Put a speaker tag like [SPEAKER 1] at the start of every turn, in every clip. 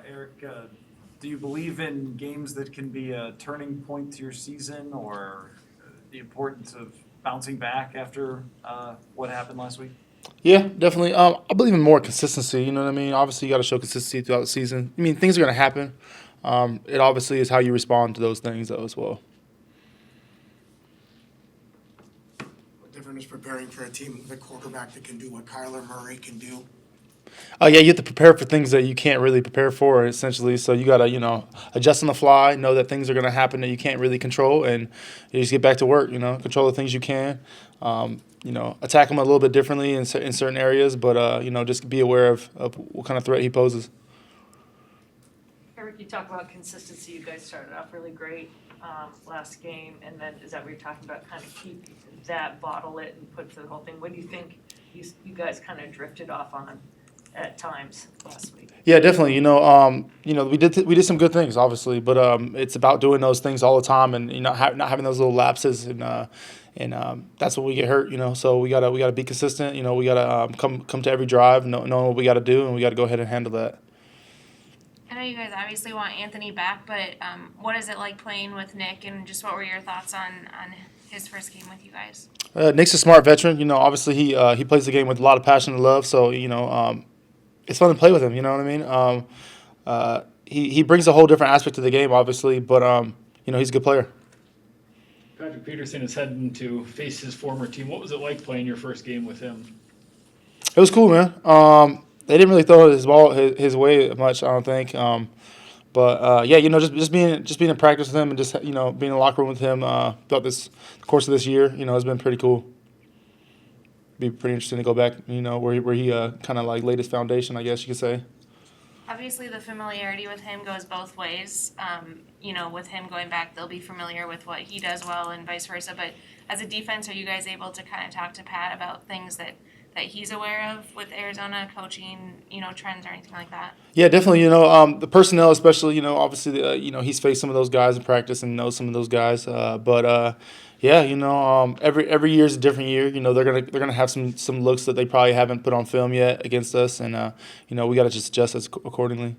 [SPEAKER 1] Eric, do you believe in games that can be a turning point to your season, or the importance of bouncing back after what happened last week?
[SPEAKER 2] Yeah, definitely. I believe in more consistency. You know what I mean? Obviously, you got to show consistency throughout the season. I mean, things are going to happen. It obviously is how you respond to those things, though, as well.
[SPEAKER 3] What different is preparing for a team with a quarterback that can do what Kyler Murray can do?
[SPEAKER 2] Yeah, you have to prepare for things that you can't really prepare for, essentially. So you got to, adjust on the fly, know that things are going to happen that you can't really control, and you just get back to work, control the things you can. Attack him a little bit differently in certain areas, but, just be aware of what kind of threat he poses.
[SPEAKER 4] Eric, you talk about consistency. You guys started off really great last game, and then is that what you're talking about? Kind of keep that, bottle it, and put through the whole thing. What do you think you guys kind of drifted off on at times last week?
[SPEAKER 2] Yeah, definitely. We did some good things, obviously, but it's about doing those things all the time, and not having those little lapses, and that's what we get hurt. So we gotta be consistent. We gotta come to every drive, knowing what we gotta do, and we gotta go ahead and handle that.
[SPEAKER 5] I know you guys obviously want Anthony back, but what is it like playing with Nick, and just what were your thoughts on his first game with you guys?
[SPEAKER 2] Nick's a smart veteran. Obviously he plays the game with a lot of passion and love. So it's fun to play with him. You know what I mean? He brings a whole different aspect to the game, obviously, but he's a good player.
[SPEAKER 6] Patrick Peterson is heading to face his former team. What was it like playing your first game with him?
[SPEAKER 2] It was cool, man. They didn't really throw his ball his way much, I don't think. But just being in practice with him, and just being in the locker room with him throughout the course of this year, has been pretty cool. Be pretty interesting to go back, where he kind of like laid his foundation, I guess you could say.
[SPEAKER 5] Obviously, the familiarity with him goes both ways. With him going back, they'll be familiar with what he does well, and vice versa. But as a defense, are you guys able to kind of talk to Pat about things that he's aware of with Arizona coaching, trends or anything like that?
[SPEAKER 2] Yeah, definitely. The personnel, especially, obviously, he's faced some of those guys in practice and knows some of those guys. Every year is a different year. They're gonna have some looks that they probably haven't put on film yet against us, and we got to just adjust us accordingly.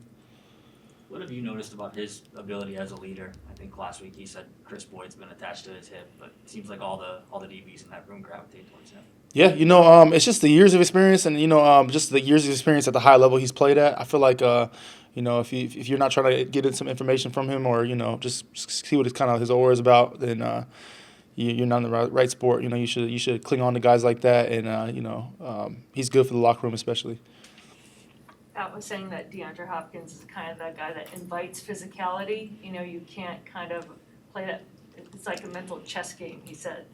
[SPEAKER 7] What have you noticed about his ability as a leader? I think last week he said Chris Boyd's been attached to his hip, but it seems like all the DBs in that room gravitate towards him.
[SPEAKER 2] Yeah, it's just the years of experience, and just the years of experience at the high level he's played at. I feel like if you're not trying to get some information from him, or just see what his aura is about, then you're not in the right sport. You should cling on to guys like that, and he's good for the locker room especially.
[SPEAKER 4] Pat was saying that DeAndre Hopkins is kind of that guy that invites physicality. You can't kind of play that. It's like a mental chess game, he said.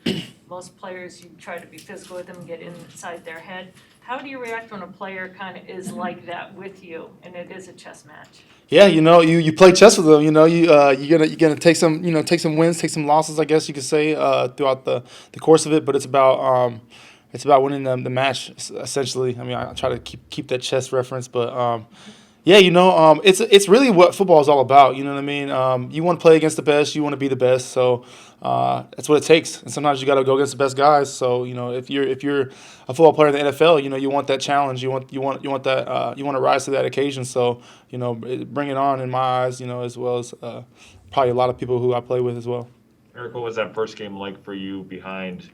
[SPEAKER 4] Most players, you try to be physical with them, get inside their head. How do you react when a player kind of is like that with you, and it is a chess match?
[SPEAKER 2] Yeah, you play chess with them. You're gonna take some wins, take some losses, I guess you could say, throughout the course of it. But it's about winning the match essentially. I mean, I try to keep that chess reference, but it's really what football is all about. You know what I mean? You want to play against the best. You want to be the best. So that's what it takes. And sometimes you got to go against the best guys. So if you're a football player in the NFL, you want that challenge. You want that. You want to rise to that occasion. So bring it on in my eyes. As well as probably a lot of people who I play with as well.
[SPEAKER 8] Eric, what was that first game like for you behind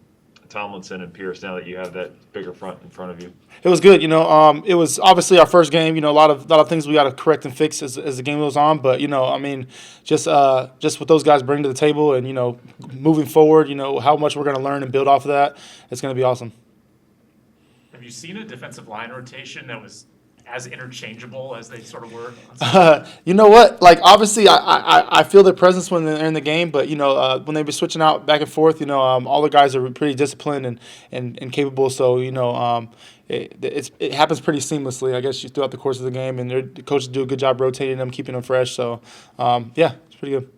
[SPEAKER 8] Tomlinson and Pierce, now that you have that bigger front in front of you?
[SPEAKER 2] It was good. It was obviously our first game. A lot of things we got to correct and fix as the game goes on. But just what those guys bring to the table, and moving forward, how much we're going to learn and build off of that, it's going to be awesome.
[SPEAKER 9] Have you seen a defensive line rotation that was as interchangeable as they sort of were?
[SPEAKER 2] You know what? Like, obviously, I feel their presence when they're in the game, but when they be switching out back and forth, all the guys are pretty disciplined and capable. So it happens pretty seamlessly, I guess, throughout the course of the game, and the coaches do a good job rotating them, keeping them fresh. So it's pretty good.